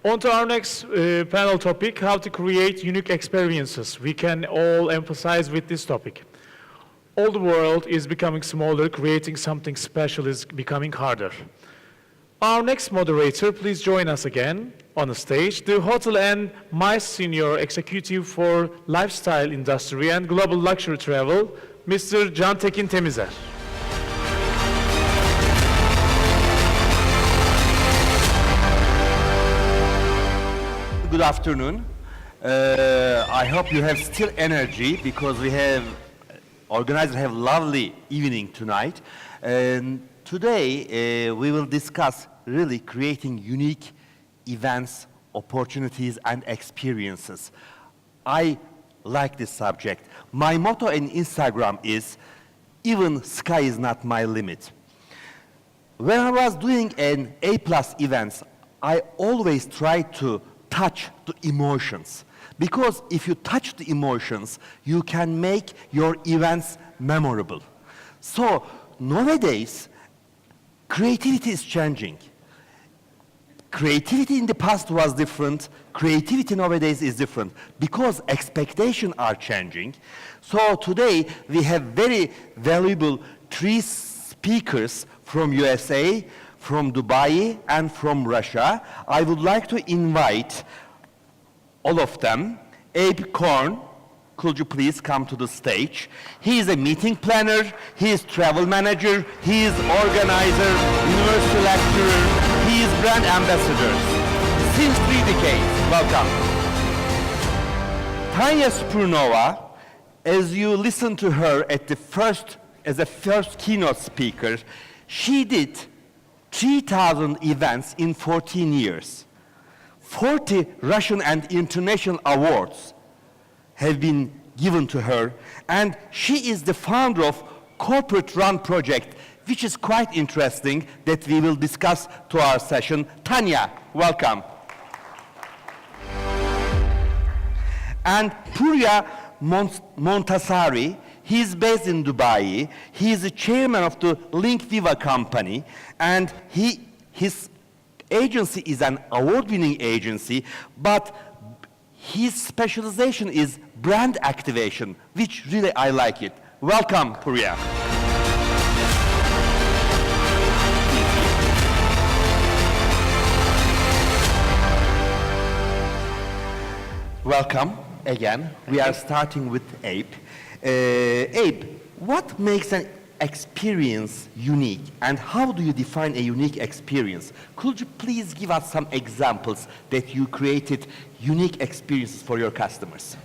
On to our next panel topic, how to create unique experiences. We can all emphasize with this topic. All the world is becoming smaller, creating something special is becoming harder. Our next moderator, please join us again on the stage, the Hotel and MICE Senior Executive for Lifestyle Industry and Global Luxury Travel, Mr. Cantekin Temizer. Good afternoon. I hope you have still energy because organizers have lovely evening tonight. And today we will discuss really creating unique events, opportunities, and experiences. I like this subject. My motto in Instagram is, even sky is not my limit. When I was doing an A+ events, I always try to touch the emotions. Because if you touch the emotions, you can make your events memorable. So nowadays, creativity is changing. Creativity in the past was different. Creativity nowadays is different because expectations are changing. So today, we have very valuable 3 speakers from USA, from Dubai, and from Russia. I would like to invite all of them. Abe Korn, could you please come to the stage? He is a meeting planner, he is travel manager, he is organizer, university lecturer, he is brand ambassador. Since 3 decades, welcome. Tanya Spournova, as you listen to her as a first keynote speaker, she did 3,000 events in 14 years. 40 Russian and international awards have been given to her, and she is the founder of Corporate Run project, which is quite interesting that we will discuss to our session. Tanya, welcome. And Poorya Montaseri, he's based in Dubai. He is the chairman of the LINKVIVA company, and his agency is an award-winning agency, but his specialization is brand activation, which really I like it. Welcome, Poorya. Welcome again. We are starting with Abe. Abe, what makes an experience unique, and how do you define a unique experience? Could you please give us some examples that you created unique experiences for your customers?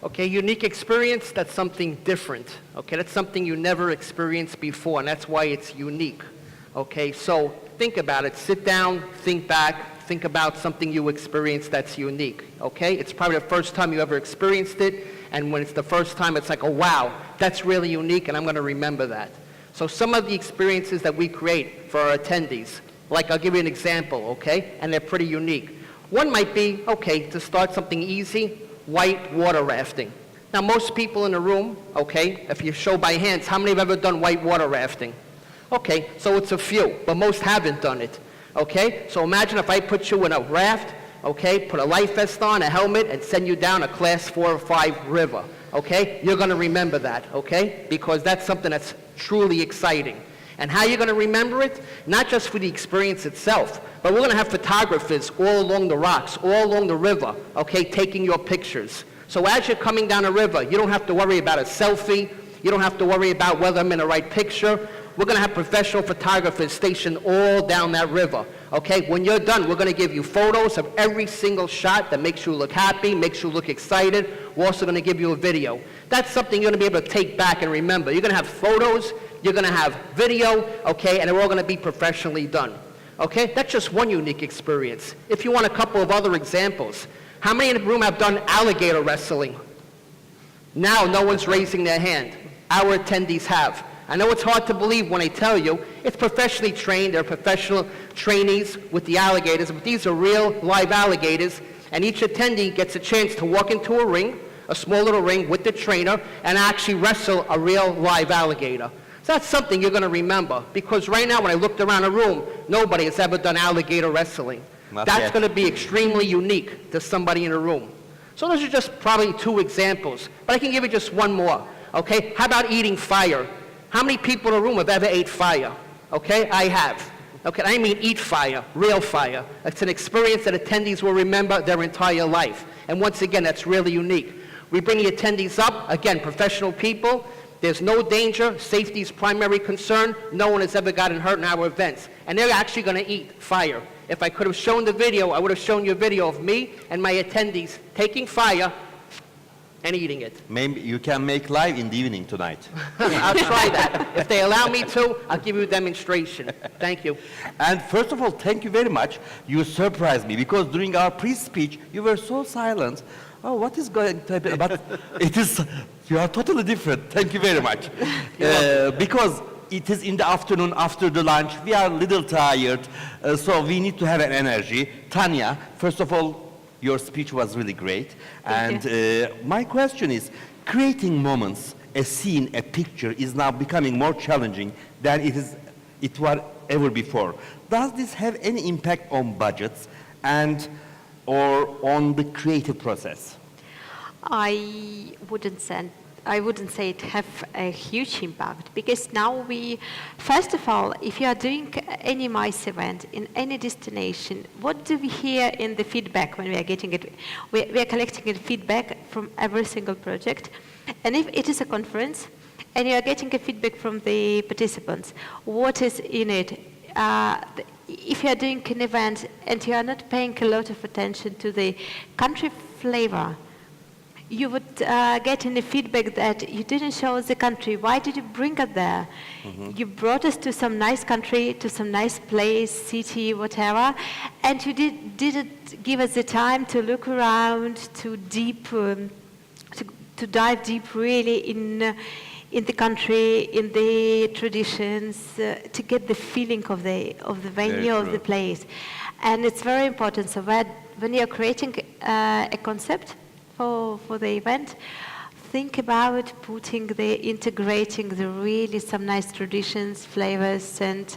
Okay, unique experience, that's something different. Okay, that's something you never experienced before, and that's why it's unique. Okay, so think about it. Sit down, think back, think about something you experienced that's unique. Okay, it's probably the first time you ever experienced it, and when it's the first time, it's like, oh wow, that's really unique, and I'm going to remember that. So some of the experiences that we create for our attendees, like I'll give you an example, okay, and they're pretty unique. One might be, okay, to start something easy, white water rafting. Now most people in the room, okay, if you show by hands, how many have ever done white water rafting? Okay, so it's a few, but most haven't done it. Okay, so imagine if I put you in a raft, okay, put a life vest on, a helmet, and send you down a class 4 or 5 river. Okay, you're going to remember that, okay, because that's something that's truly exciting. And how you're going to remember it? Not just for the experience itself, but we're going to have photographers all along the rocks, all along the river, okay, taking your pictures. So as you're coming down a river, you don't have to worry about a selfie. You don't have to worry about whether I'm in the right picture. We're going to have professional photographers stationed all down that river. Okay, when you're done, we're going to give you photos of every single shot that makes you look happy, makes you look excited. We're also going to give you a video. That's something you're going to be able to take back and remember. You're going to have photos, you're going to have video, okay, and they're all going to be professionally done. Okay, that's just one unique experience. If you want a couple of other examples, how many in the room have done alligator wrestling? Now no one's raising their hand. Our attendees have. I know it's hard to believe when I tell you, it's professionally trained, they're professional trainees with the alligators, but these are real live alligators, and each attendee gets a chance to walk into a ring, a small little ring with the trainer, and actually wrestle a real live alligator. So that's something you're going to remember, because right now when I looked around the room, nobody has ever done alligator wrestling. Not That's yet. going to be extremely unique to somebody in a room. So those are just probably 2 examples, but I can give you just one more, okay? How about eating fire? How many people in a room have ever ate fire? Okay, I have. Okay, I mean eat fire, real fire. It's an experience that attendees will remember their entire life. And once again, that's really unique. We bring the attendees up, again, professional people. There's no danger. Safety is primary concern. No one has ever gotten hurt in our events. And they're actually going to eat fire. If I could have shown the video, I would have shown you a video of me and my attendees taking fire and eating it. Maybe you can make live in the evening tonight. I'll try that. If they allow me to, I'll give you a demonstration. Thank you. And first of all, thank you very much. You surprised me because during our pre-speech, you were so silent. Oh, what is going to happen? But it is, you are totally different. Thank you very much. Because it is in the afternoon after the lunch. We are a little tired, so we need to have an energy. Tanya, first of all, your speech was really great. Thank And my question is, creating moments, a scene, a picture is now becoming more challenging than it was ever before. Does this have any impact on budgets or on the creative process? I wouldn't say it have a huge impact because now first of all, if you are doing any MICE event in any destination, what do we hear in the feedback when we are getting it? We are collecting feedback from every single project. And if it is a conference and you are getting a feedback from the participants, what is in it? If you are doing an event and you are not paying a lot of attention to the country flavor, you would get any feedback that you didn't show us the country. Why did you bring us there? Mm-hmm. You brought us to some nice country, to some nice place, city, whatever, and you didn't give us the time to look around, to dive deep really in the country, in the traditions, to get the feeling of the venue, of the place. And it's very important. So when you're creating a concept for the event, think about integrating really some nice traditions, flavors, and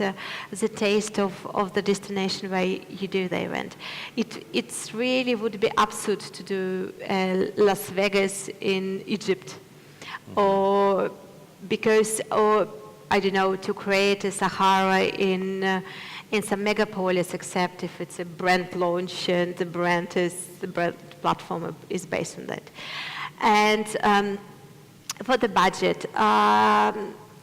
the taste of the destination where you do the event. It's really would be absurd to do Las Vegas in Egypt, or I don't know, to create a Sahara in some megapolis, except if it's a brand launch and the brand platform is based on that. And for the budget,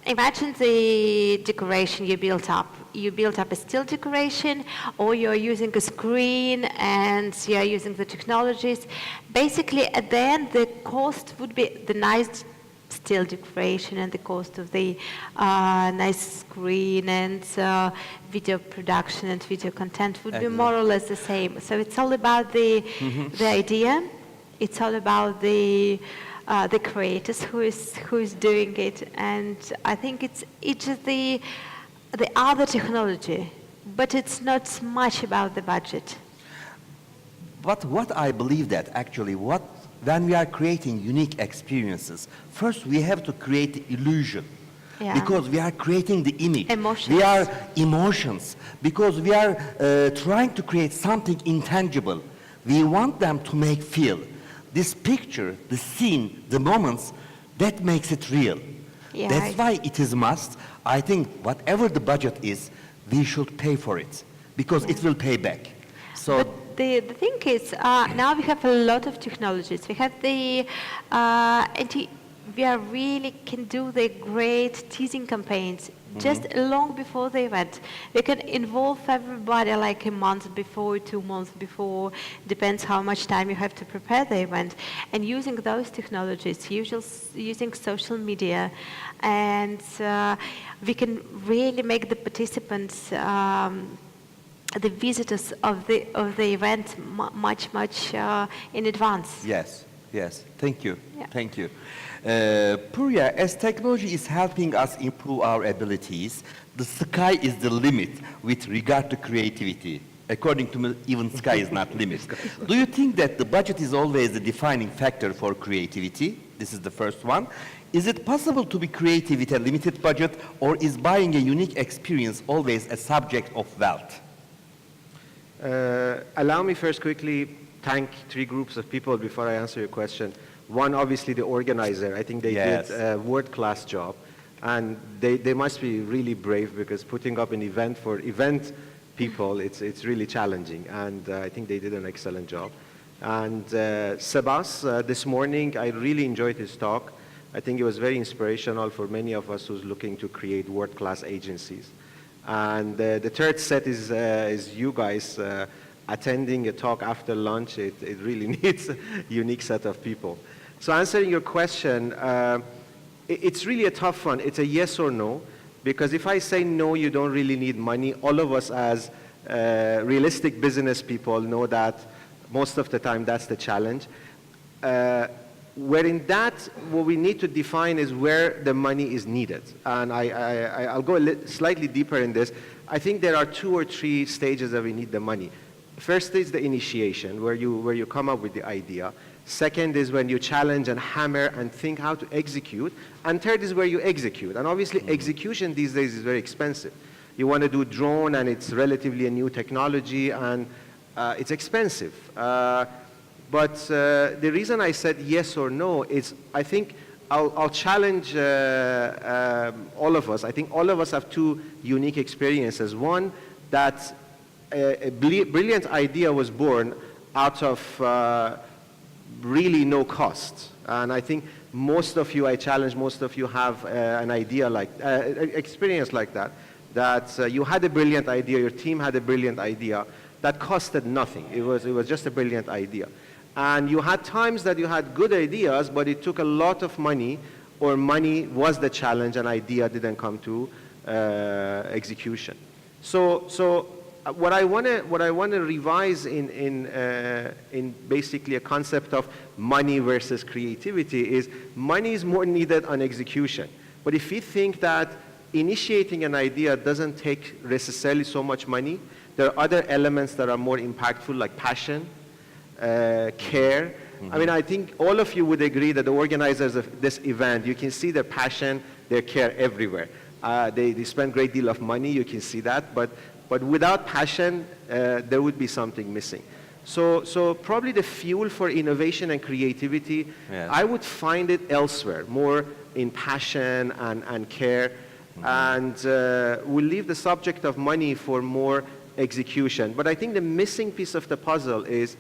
imagine the decoration you built up. You built up a still decoration, or you're using a screen and you're using the technologies. Basically, at the end, the cost would be the nice still decoration and the cost of the nice screen and video production and video content would be more or less the same. So it's all about the idea. It's all about the creators who is doing it, and I think it's just the other technology, but it's not much about the budget. But what I believe that actually when we are creating unique experiences, first we have to create the illusion. Yeah. Because we are creating the image. Emotions. We are emotions. Because we are trying to create something intangible. We want them to make feel. This picture, the scene, the moments, that makes it real. Yeah, that's why it is must. I think whatever the budget is, we should pay for it. Because it will pay back. So. But the thing is, now we have a lot of technologies. We have we are really can do the great teasing campaigns just long before the event. We can involve everybody like a month before, 2 months before, depends how much time you have to prepare the event. And using those technologies, using social media, and we can really make the participants the visitors of the event much in advance. Yes. Thank you. Yeah. Thank you. Poorya, as technology is helping us improve our abilities, the sky is the limit with regard to creativity. According to me, even sky is not limit. Do you think that the budget is always the defining factor for creativity? This is the first one. Is it possible to be creative with a limited budget, or is buying a unique experience always a subject of wealth? Allow me first quickly thank three groups of people before I answer your question. One, obviously, the organizer. I think they Yes. did a world-class job. And they must be really brave, because putting up an event for event people, it's really challenging. And I think they did an excellent job. And Sebas, this morning, I really enjoyed his talk. I think it was very inspirational for many of us who's looking to create world-class agencies. And the third set is you guys attending a talk after lunch. It really needs a unique set of people. So answering your question, it's really a tough one. It's a yes or no, because if I say no, you don't really need money, all of us as realistic business people know that most of the time that's the challenge. Wherein that, what we need to define is where the money is needed. And I'll go slightly deeper in this. I think there are 2 or 3 stages that we need the money. First is the initiation, where you come up with the idea. Second is when you challenge and hammer and think how to execute. And third is where you execute. And obviously execution these days is very expensive. You want to do drone, and it's relatively a new technology, and it's expensive. But the reason I said yes or no is I think I'll challenge all of us. I think all of us have 2 unique experiences. One, that a brilliant idea was born out of really no cost. And I think most of you, I challenge most of you have an idea like, experience like that, that you had a brilliant idea, your team had a brilliant idea that costed nothing. It was just a brilliant idea. And you had times that you had good ideas, but it took a lot of money, or money was the challenge and idea didn't come to execution. So what I want to revise in basically a concept of money versus creativity is money is more needed on execution. But if we think that initiating an idea doesn't take necessarily so much money, there are other elements that are more impactful, like passion, care. I mean, I think all of you would agree that the organizers of this event, you can see their passion, their care everywhere. They spend a great deal of money, you can see that, but without passion, there would be something missing. So probably the fuel for innovation and creativity, Yes. I would find it elsewhere, more in passion and care. And we'll leave the subject of money for more execution. But I think the missing piece of the puzzle is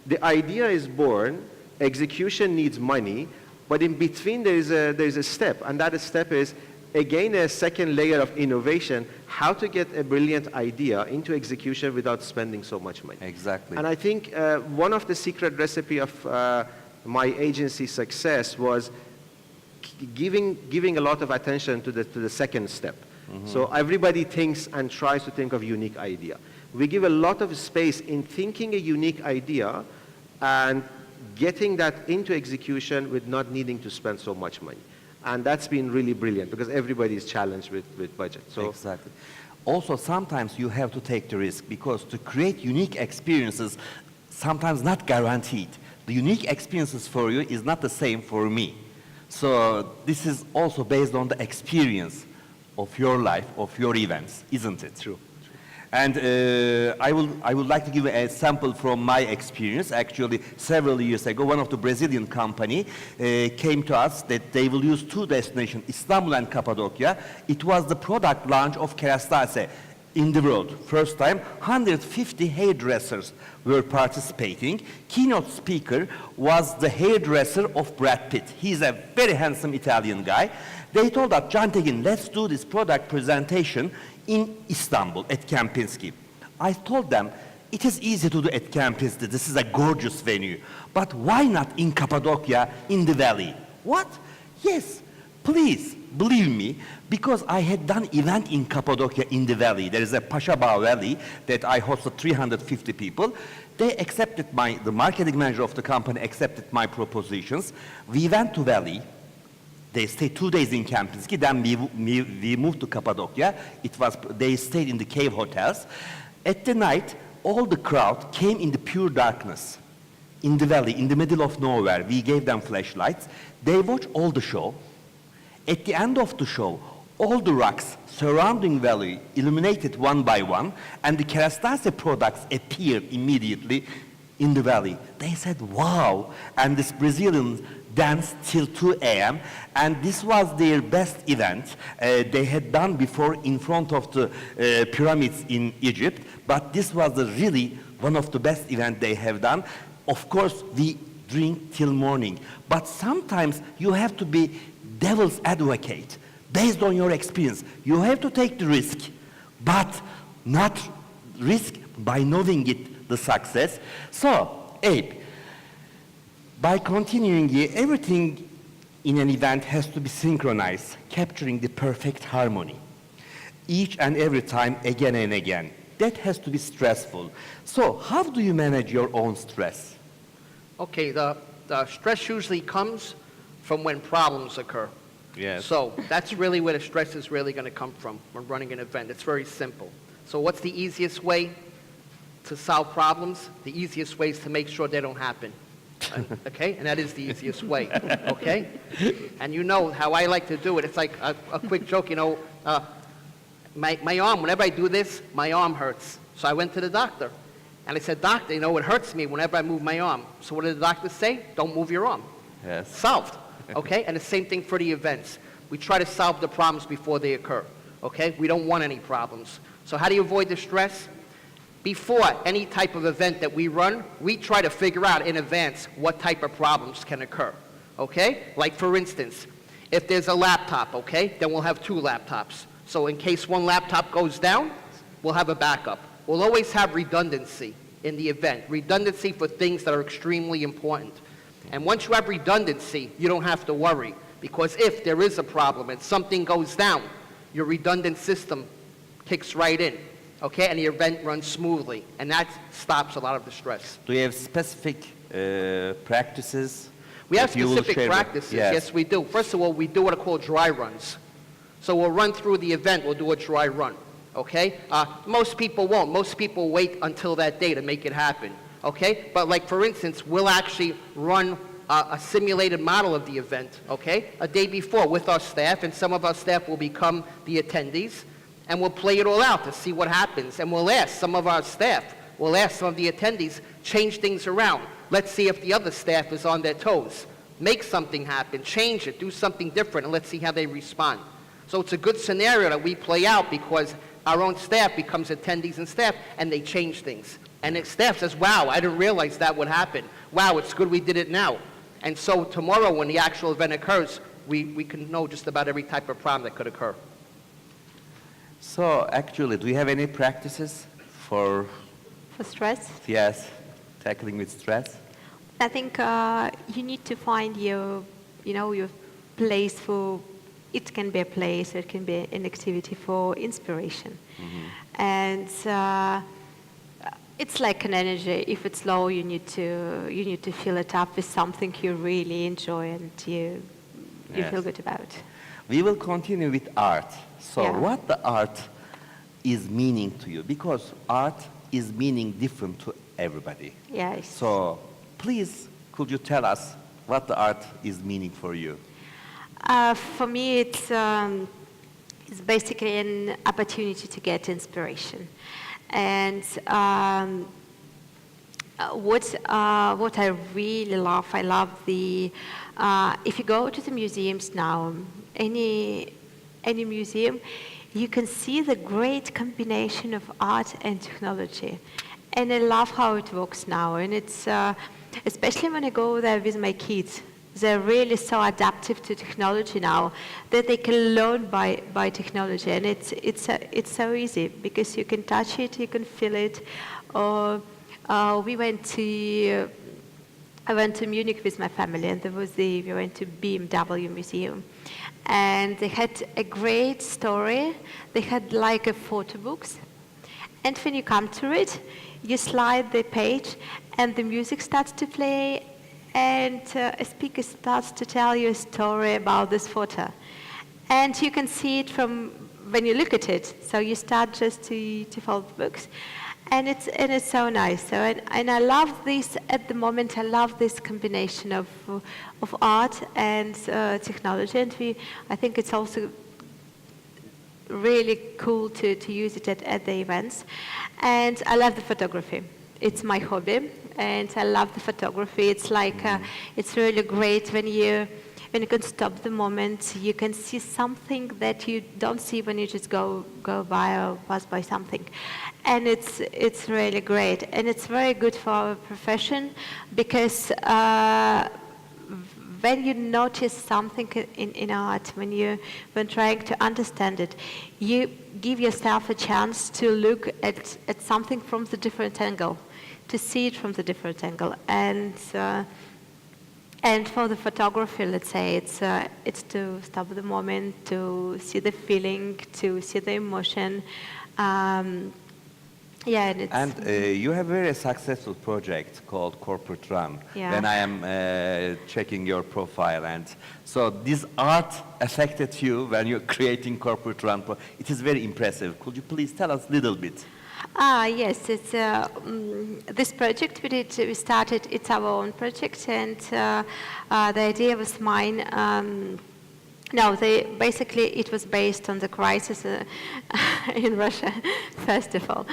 the idea is born, execution needs money, but in between there's a step, and that step is, again, a second layer of innovation, how to get a brilliant idea into execution without spending so much money. Exactly. And I think one of the secret recipe of my agency's success was giving a lot of attention to the second step. So everybody thinks and tries to think of unique idea. We give a lot of space in thinking a unique idea and getting that into execution with not needing to spend so much money. And that's been really brilliant because everybody is challenged with budget. So Exactly. Also, sometimes you have to take the risk because to create unique experiences, sometimes not guaranteed. The unique experiences for you is not the same for me. So this is also based on the experience of your life, of your events, isn't it? True. And I would like to give a sample from my experience. Actually, several years ago, one of the Brazilian company came to us that they will use 2 destinations, Istanbul and Cappadocia. It was the product launch of Kerastase in the world. First time, 150 hairdressers were participating. Keynote speaker was the hairdresser of Brad Pitt. He's a very handsome Italian guy. They told us, Cantekin, let's do this product presentation in Istanbul at Kempinski. I told them, it is easy to do at Kempinski. This is a gorgeous venue. But why not in Cappadocia, in the valley? What? Yes, please, believe me, because I had done event in Cappadocia in the valley. There is a Pashabağ Valley that I hosted 350 people. They accepted the marketing manager of the company accepted my propositions. We went to valley. They stayed 2 days in Kempinski, then we moved to Cappadocia. They stayed in the cave hotels. At the night, all the crowd came in the pure darkness, in the valley, in the middle of nowhere. We gave them flashlights. They watched all the show. At the end of the show, all the rocks surrounding valley illuminated one by one, and the kerastase products appeared immediately in the valley. They said, wow, and this Brazilian danced till 2 a.m., and this was their best event they had done before in front of the pyramids in Egypt, but this was really one of the best events they have done. Of course, we drink till morning, but sometimes you have to be devil's advocate. Based on your experience, you have to take the risk, but not risk by knowing it, the success. So, Abe, by continuing here, everything in an event has to be synchronized, capturing the perfect harmony. Each and every time, again and again. That has to be stressful. So, how do you manage your own stress? Okay, the stress usually comes from when problems occur. Yes. So that's really where the stress is really going to come from when running an event. It's very simple. So what's the easiest way to solve problems? The easiest way is to make sure they don't happen. Okay? And that is the easiest way. Okay? And you know how I like to do it. It's like a quick joke, you know. My arm, whenever I do this, my arm hurts. So I went to the doctor. And I said, doctor, you know, it hurts me whenever I move my arm. So what did the doctor say? Don't move your arm. Yes. Solved. Okay? And the same thing for the events. We try to solve the problems before they occur. Okay? We don't want any problems. So how do you avoid the stress? Before any type of event that we run, we try to figure out in advance what type of problems can occur. Okay? Like for instance, if there's a laptop, okay, then we'll have 2 laptops. So in case one laptop goes down, we'll have a backup. We'll always have redundancy in the event. Redundancy for things that are extremely important. And once you have redundancy, you don't have to worry. Because if there is a problem and something goes down, your redundant system kicks right in. Okay? And the event runs smoothly. And that stops a lot of the stress. Do you have specific practices? We have that you will specific share with- practices. Yes, we do. First of all, we do what are called dry runs. So we'll run through the event. We'll do a dry run. Okay? Most people won't. Most people wait until that day to make it happen. Okay? But like for instance, we'll actually run a simulated model of the event, okay, a day before with our staff, and some of our staff will become the attendees, and we'll play it all out to see what happens. And we'll ask some of our staff, we'll ask some of the attendees, change things around. Let's see if the other staff is on their toes. Make something happen, change it, do something different, and let's see how they respond. So it's a good scenario that we play out because our own staff becomes attendees and staff, and they change things. And the staff says, wow, I didn't realize that would happen. Wow, it's good we did it now. And so tomorrow when the actual event occurs, we can know just about every type of problem that could occur. So actually, do you have any practices for stress? yes, tackling with stress? I think you need to find your place for, it can be a place, it can be an activity for inspiration. Mm-hmm. And it's like an energy. If it's low, you need to fill it up with something you really enjoy and you Yes. feel good about. We will continue with art. So Yeah. what the art is meaning to you? Because art is meaning different to everybody. Yes. So please, could you tell us what the art is meaning for you? For me, it's basically an opportunity to get inspiration. And what I really love, I love the, if you go to the museums now, any museum, you can see the great combination of art and technology. And I love how it works now. And it's, especially when I go there with my kids, they're really so adaptive to technology now that they can learn by technology, and it's so easy because you can touch it, you can feel it. Or I went to Munich with my family, and we went to BMW Museum, and they had a great story. They had like a photo books, and when you come to it, you slide the page, and the music starts to play. And a speaker starts to tell you a story about this photo. And you can see it from when you look at it. So you start just to follow the books. And it's so nice. So, and I love this, at the moment, I love this combination of art and technology. And I think it's also really cool to use it at the events. And I love the photography. It's my hobby, and I love the photography. It's like, it's really great when you can stop the moment, you can see something that you don't see when you just go by or pass by something. And it's really great. And it's very good for our profession, because when you notice something in art, when trying to understand it, you give yourself a chance to look at something from the different angle, to see it from the different angle. And for the photography, let's say, it's to stop the moment, to see the feeling, to see the emotion. Yeah, and you have a very successful project called Corporate Run. Yeah. When I am checking your profile, and so this art affected you when you're creating Corporate Run. It is very impressive. Could you please tell us a little bit? Yes, it's this project we started. It's our own project, and the idea was mine. No, basically it was based on the crisis in Russia, first of all,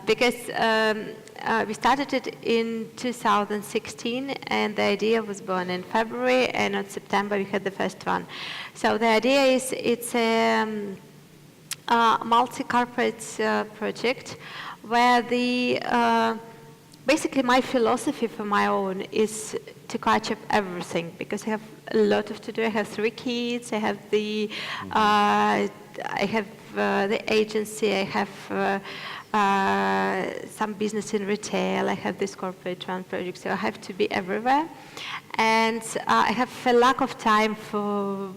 because we started it in 2016, and the idea was born in February, and in September we had the first one. So the idea is it's a multi-corporate project where basically my philosophy for my own is to catch up everything, because I have a lot to do. I have 3 kids. I have the agency. I have some business in retail. I have this corporate run project, so I have to be everywhere, and I have a lack of time for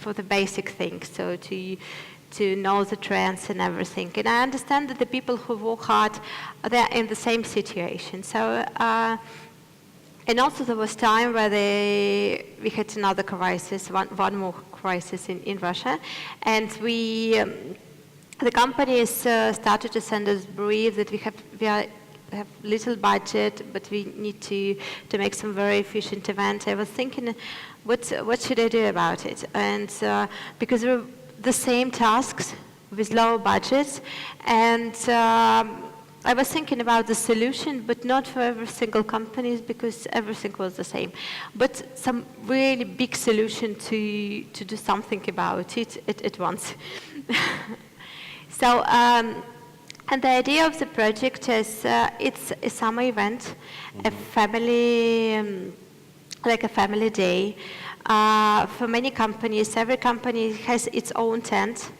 the basic things. So to know the trends and everything. And I understand that the people who work hard, they're in the same situation. So, and also there was time where we had another crisis, one more crisis in Russia. And the companies started to send us brief that we have little budget, but we need to make some very efficient events. I was thinking, what should I do about it? And because we're the same tasks with low budgets, and I was thinking about the solution, but not for every single company, because everything was the same, but some really big solution to do something about it at once. So, and the idea of the project is it's a summer event, a family, like a family day. For many companies, every company has its own tent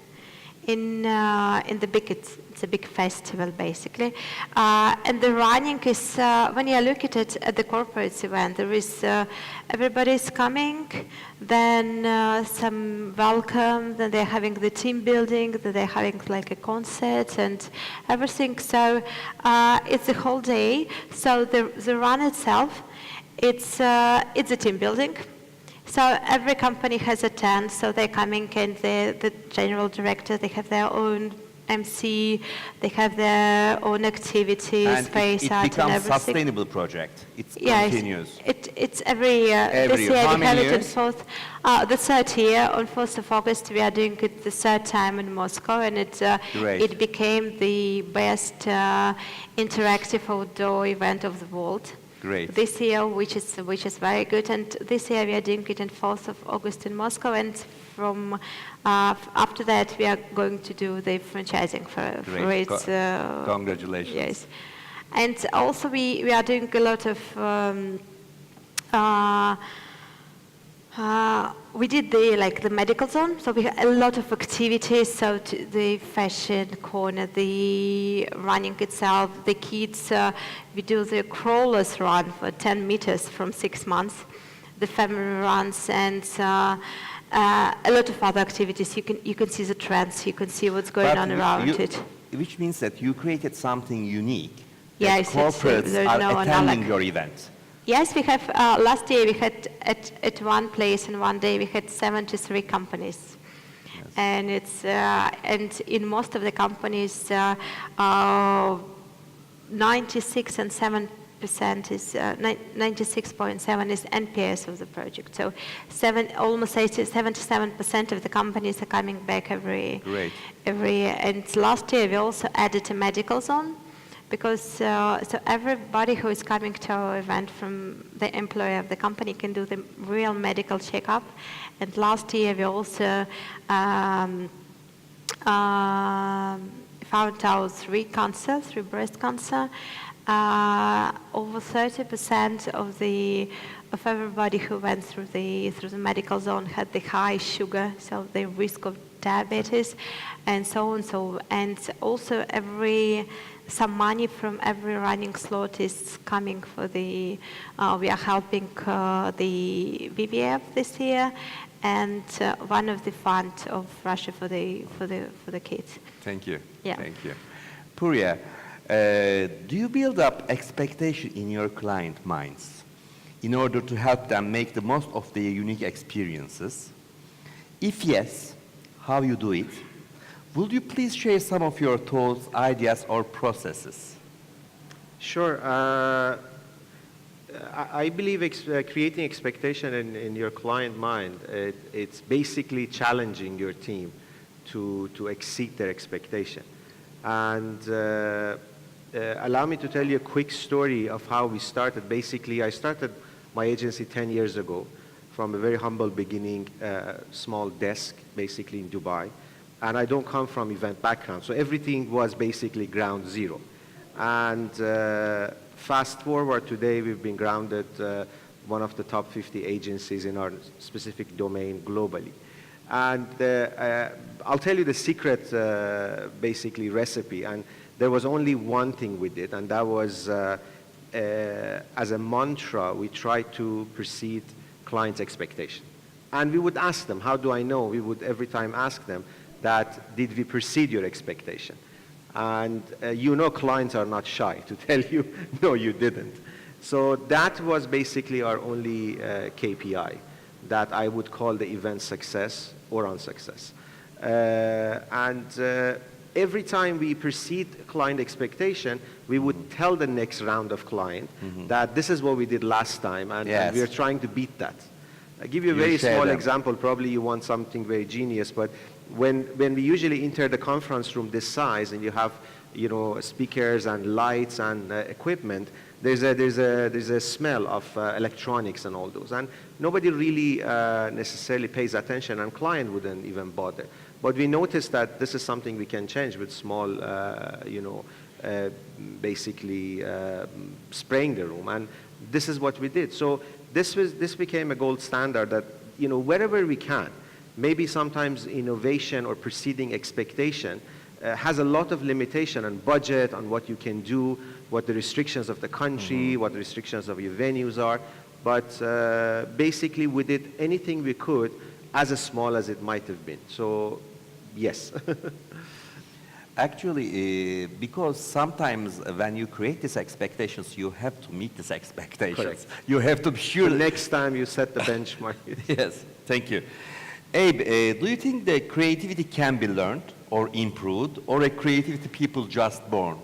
in the big, it's a big festival basically. And the running is, when you look at it at the corporate event, there is, everybody's coming, then some welcome, then they're having the team building, then they're having like a concert and everything. So it's a whole day. So the run itself, it's a team building. So every company has a tent, so they're coming, and the general director, they have their own MC, they have their own activities, and space it art, becomes and everything. sustainable project. It's Yes, continuous. it's every year. Every this year. year How we many have it years? the 3rd year. On 1st of August, we are doing it the 3rd time in Moscow, and it became the best interactive outdoor event of the world. Great. This year, which is very good, and this year we are doing it on 4th of August in Moscow, and from after that we are going to do the franchising for Great. its. Congratulations. Yes, and also we are doing a lot of. We did the medical zone, so we had a lot of activities. So the fashion corner, the running itself, the kids. We do the crawlers run for 10 meters from 6 months, the family runs, and a lot of other activities. You can see the trends. You can see what's going on around it. Which means that you created something unique. Yes, that corporates are no attending your event. Yes, we have, last year we had at one place in one day we had 73 companies. Yes. And it's, and in most of the companies, 96 and is 96.7 is NPS of the project. So almost 77% of the companies are coming back every year. And last year we also added a medical zone, because so everybody who is coming to our event from the employer of the company can do the real medical checkup. And last year we also found out 3 breast cancer. Over 30% of everybody who went through the medical zone had the high sugar, so the risk of diabetes, and so on. And also some money from every running slot is coming for we are helping the WWF this year, and one of the fund of Russia for the kids. Thank you. Yeah. Thank you. Poorya, do you build up expectation in your client minds in order to help them make the most of their unique experiences? If yes, how you do it? Would you please share some of your thoughts, ideas, or processes? Sure. I believe creating expectation in your client mind, it's basically challenging your team to exceed their expectation. And allow me to tell you a quick story of how we started. Basically, I started my agency 10 years ago from a very humble beginning, small desk, basically in Dubai. And I don't come from event background, so everything was basically ground zero. And fast forward today, we've been grounded one of the top 50 agencies in our specific domain globally. And I'll tell you the secret, basically, recipe. And there was only one thing we did, and that was, as a mantra, we tried to precede clients' expectation. And we would ask them, how do I know? We would every time ask them that, did we precede your expectation? And clients are not shy to tell you, no, you didn't. So that was basically our only KPI that I would call the event success or unsuccess. Every time we precede client expectation, we would tell the next round of client that this is what we did last time, and we are trying to beat that. I'll give you a very small example. Probably you want something very genius, but when we usually enter the conference room this size and you have speakers and lights and equipment, there's a smell of electronics and all those, and nobody really necessarily pays attention, and client wouldn't even bother. But we noticed that this is something we can change with small, basically spraying the room, and this is what we did. So this became a gold standard that wherever we can, maybe sometimes innovation or preceding expectation has a lot of limitation on budget, on what you can do, what the restrictions of the country, what the restrictions of your venues are. But basically, we did anything we could, as small as it might have been. So, yes. Actually, because sometimes when you create these expectations, you have to meet these expectations. Correct. You have to be sure. The next time you set the benchmark. Yes, thank you. Abe, do you think that creativity can be learned or improved, or a creativity people just born?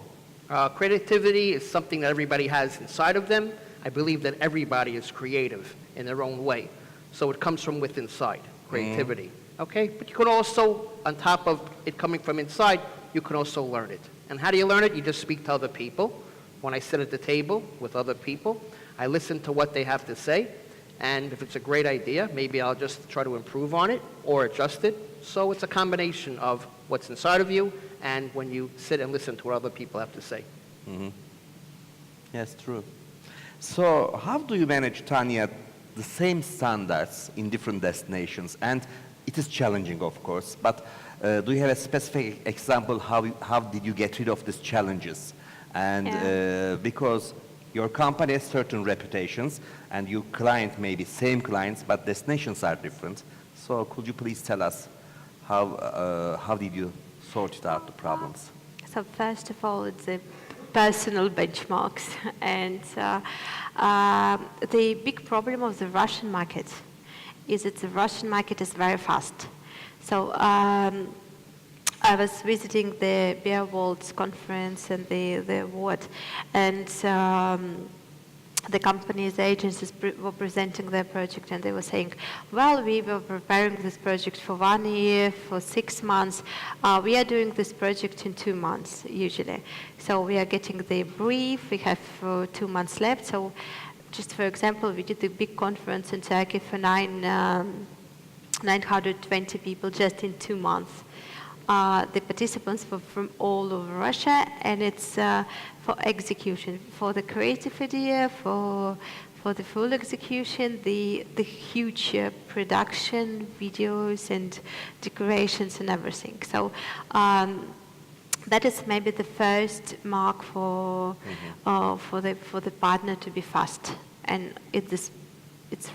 Creativity is something that everybody has inside of them. I believe that everybody is creative in their own way. So it comes from within inside, creativity. Okay? But you can also, on top of it coming from inside, you can also learn it. And how do you learn it? You just speak to other people. When I sit at the table with other people, I listen to what they have to say. And if it's a great idea, maybe I'll just try to improve on it or adjust it. So it's a combination of what's inside of you and when you sit and listen to what other people have to say. Yes, true. So how do you manage, Tanya, the same standards in different destinations? And it is challenging, of course, but do you have a specific example how did you get rid of these challenges? And because your company has certain reputations and your client may be same clients, but destinations are different. So could you please tell us how did you sort it out, the problems? So first of all, it's the personal benchmarks. And the big problem of the Russian market is that the Russian market is very fast. So I was visiting the Beer World conference and the award, and the companies, the agencies were presenting their project, and they were saying, well, we were preparing this project for 1 year, for 6 months. We are doing this project in 2 months, usually. So we are getting the brief, we have 2 months left. So just for example, we did a big conference in Turkey for 920 people just in 2 months. The participants were from all over Russia, and it's for execution, for the creative idea, for the full execution, the huge production, videos and decorations and everything. So that is maybe the first mark for the partner to be fast, and it's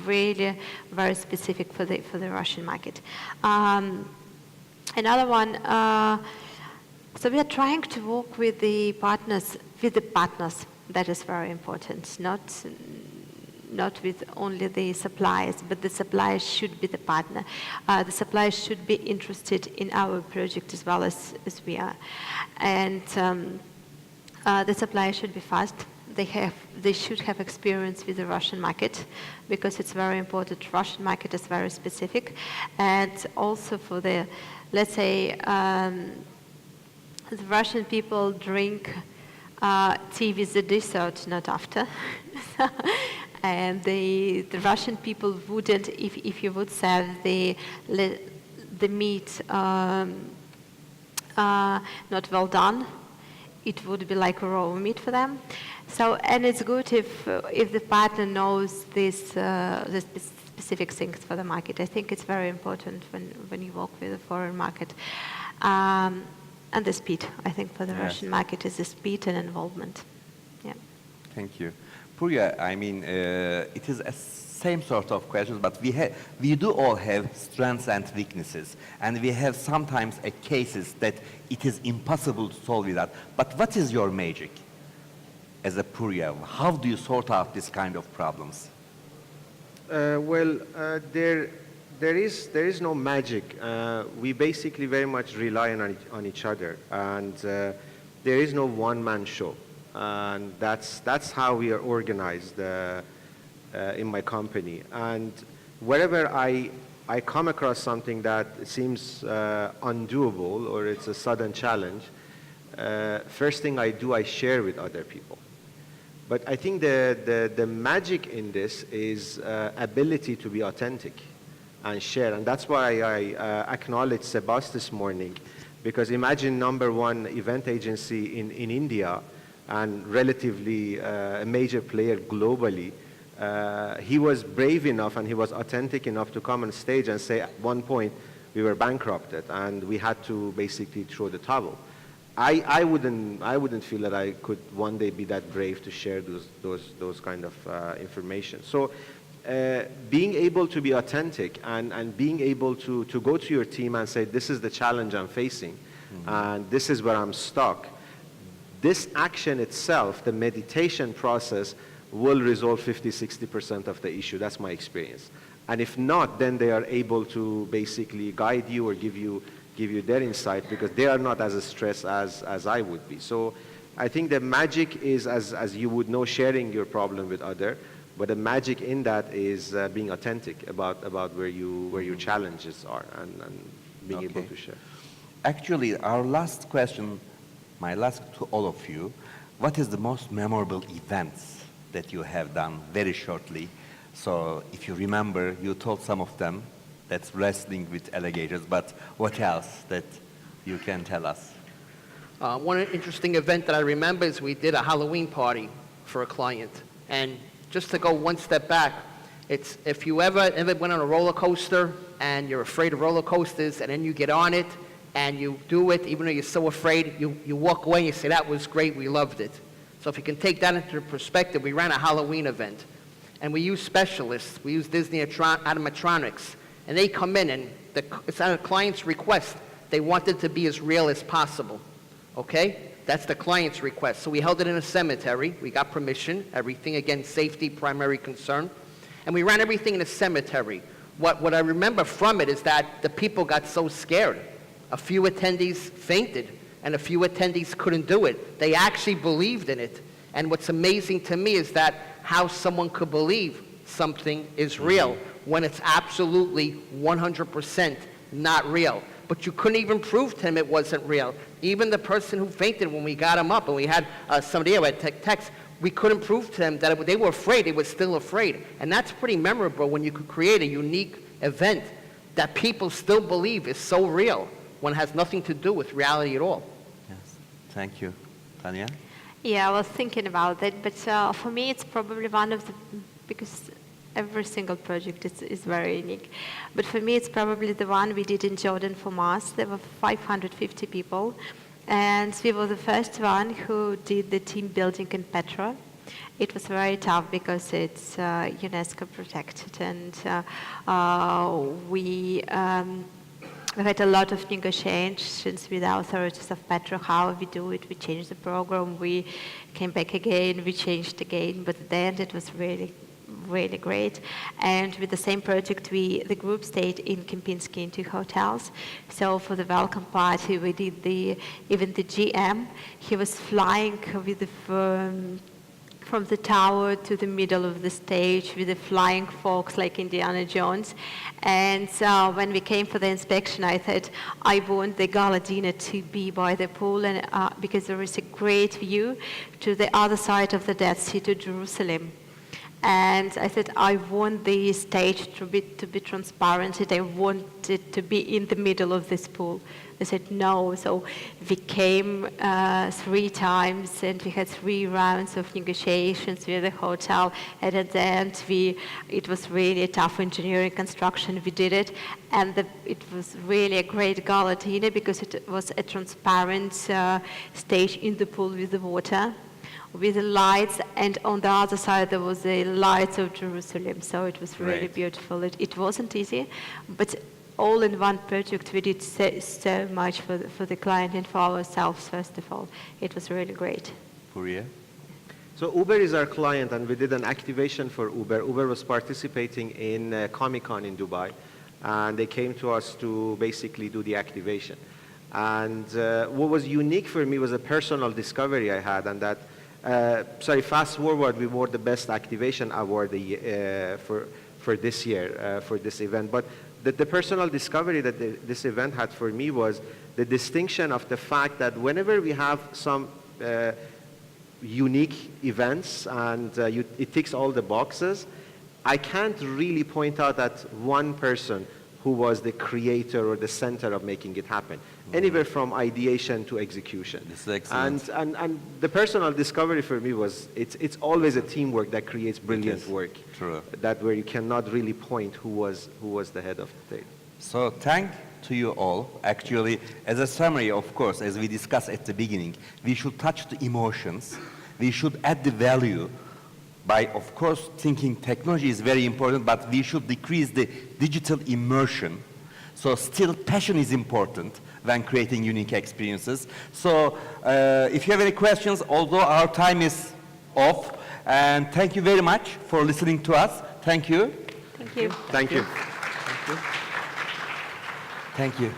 really very specific for the Russian market. Another one, so we are trying to work with the partners. That is very important, not with only the suppliers, but the suppliers should be the partner. The suppliers should be interested in our project as well as we are. And the suppliers should be fast. They should have experience with the Russian market, because it's very important. Russian market is very specific. And also for the, let's say, the Russian people drink tea with the dessert, not after. And the Russian people wouldn't, if you would serve the meat not well done, it would be like raw meat for them. So, and it's good if the partner knows the specific things for the market. I think it's very important when you work with a foreign market. And the speed, I think, for the Russian market is the speed and involvement. Yeah. Thank you. Poorya, I mean, it is a same sort of questions, but we do all have strengths and weaknesses, and we have sometimes cases that it is impossible to solve with that. But what is your magic as a Poorya? How do you sort out this kind of problems? There is no magic. We basically very much rely on each other, and there is no one-man show. And that's how we are organized in my company. And wherever I come across something that seems undoable or it's a sudden challenge, first thing I do, I share with other people. But I think the magic in this is ability to be authentic and share. And that's why I acknowledged Sebas this morning, because imagine #1 event agency in India and relatively a major player globally. He was brave enough and he was authentic enough to come on stage and say at one point we were bankrupted and we had to basically throw the towel. I wouldn't feel that I could one day be that brave to share those kind of information. So being able to be authentic and being able to go to your team and say, this is the challenge I'm facing, and this is where I'm stuck. This action itself, the meditation process, will resolve 50-60% of the issue. That's my experience. And if not, then they are able to basically guide you or give you their insight, because they are not as stressed as I would be. So I think the magic is, as you would know, sharing your problem with others. But the magic in that is being authentic about where your challenges are and being able to share. Actually, our last question, my last to all of you, what is the most memorable events that you have done very shortly? So if you remember, you told some of them, that's wrestling with alligators, but what else that you can tell us? One interesting event that I remember is we did a Halloween party for a client. And just to go one step back, it's if you ever went on a roller coaster and you're afraid of roller coasters, and then you get on it and you do it, even though you're so afraid, you walk away and you say, that was great, we loved it. So if you can take that into perspective, we ran a Halloween event. And we used specialists. We used Disney animatronics. And they come in, and it's at a client's request. They want it to be as real as possible. Okay? That's the client's request. So we held it in a cemetery. We got permission. Everything, again, safety, primary concern. And we ran everything in a cemetery. What I remember from it is that the people got so scared. A few attendees fainted, and a few attendees couldn't do it. They actually believed in it. And what's amazing to me is that how someone could believe something is real when it's absolutely 100% not real. But you couldn't even prove to him it wasn't real. Even the person who fainted when we got him up and we had somebody who had text, we couldn't prove to them that they were afraid, they were still afraid. And that's pretty memorable when you could create a unique event that people still believe is so real when it has nothing to do with reality at all. Yes, thank you. Tanya? Yeah, I was thinking about it, but for me it's probably one of the, because every single project is very unique. But for me it's probably the one we did in Jordan for Mars. There were 550 people, and we were the first one who did the team building in Petra. It was very tough because it's UNESCO protected, and we had a lot of negotiations with the authorities of Petra, how we do it. We changed the program, we came back again, we changed again, but at the end it was really, really great. And with the same project, the group stayed in Kempinski in 2 hotels. So for the welcome party, we did even the GM, he was flying with the from the tower to the middle of the stage with the flying fox like Indiana Jones. And when we came for the inspection, I thought I want the gala dinner to be by the pool, and because there is a great view to the other side of the Dead Sea, to Jerusalem. And I said, I want the stage to be transparent, and I want it to be in the middle of this pool. They said no, so we came 3 times, and we had 3 rounds of negotiations with the hotel, and at the end, it was really a tough engineering construction. We did it, and it was really a great gala dinner because it was a transparent stage in the pool with the water, with the lights, and on the other side there was the lights of Jerusalem. So it was really beautiful. It wasn't easy, but all in one project we did so much for the client and for ourselves, first of all. It was really great. Poorya? So Uber is our client, and we did an activation for Uber. Uber was participating in Comic-Con in Dubai, and they came to us to basically do the activation. And what was unique for me was a personal discovery I had, and that fast forward, we won the best activation award for this year, for this event. But the personal discovery that this event had for me was the distinction of the fact that whenever we have some unique events and it ticks all the boxes, I can't really point out at one person who was the creator or the center of making it happen. Anywhere from ideation to execution. This is excellent. And the personal discovery for me was it's always a teamwork that creates brilliant work. True. That where you cannot really point who was the head of the table. So thank to you all. Actually, as a summary, of course, as we discussed at the beginning, we should touch the emotions. We should add the value by, of course, thinking technology is very important, but we should decrease the digital immersion. So still passion is important when creating unique experiences. So if you have any questions, although our time is off, and thank you very much for listening to us. Thank you. Thank you. Thank you. Thank you.